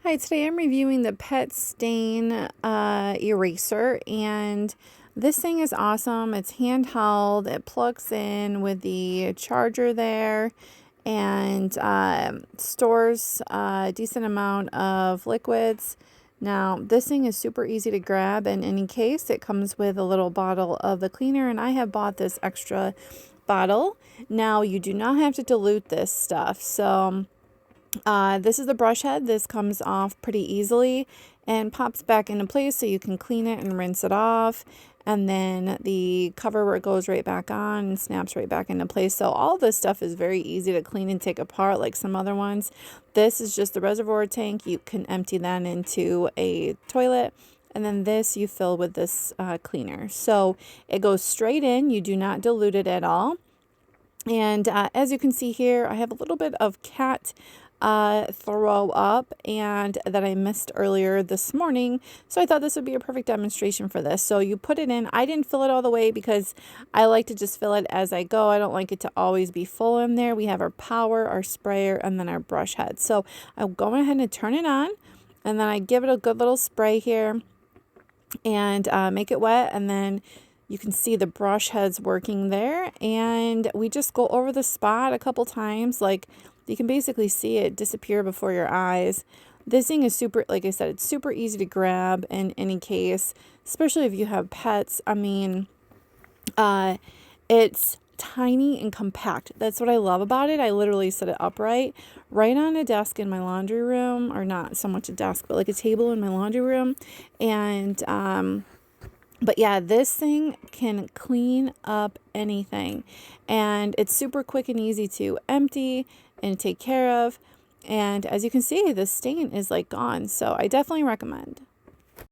Hi, today I'm reviewing the Pet Stain eraser, and this thing is awesome. It's handheld, it plugs in with the charger there, and stores a decent amount of liquids. Now, this thing is super easy to grab in any case. It comes with a little bottle of the cleaner, and I have bought this extra bottle. Now, you do not have to dilute this stuff, so this is the brush head. This comes off pretty easily and pops back into place so you can clean it and rinse it off. And then the cover where it goes right back on and snaps right back into place. So all this stuff is very easy to clean and take apart like some other ones. This is just the reservoir tank. You can empty that into a toilet. And then this you fill with this cleaner. So it goes straight in. You do not dilute it at all. And as you can see here, I have a little bit of cat throw up and that I missed earlier this morning. So I thought this would be a perfect demonstration for this. So you put it in. I didn't fill it all the way because I like to just fill it as I go. I don't like it to always be full in there. We have our power, our sprayer, and then our brush head. So I'm going ahead and turn it on, and then I give it a good little spray here and make it wet, and then you can see the brush heads working there, and we just go over the spot a couple times. Like, you can basically see it disappear before your eyes. This thing is super, like I said, it's super easy to grab in any case, especially if you have pets. I mean, it's tiny and compact. That's what I love about it. I literally set it upright right on a desk in my laundry room, or not so much a desk, but like a table in my laundry room. And but yeah, this thing can clean up anything, and it's super quick and easy to empty and take care of. And as you can see, the stain is like gone. So I definitely recommend.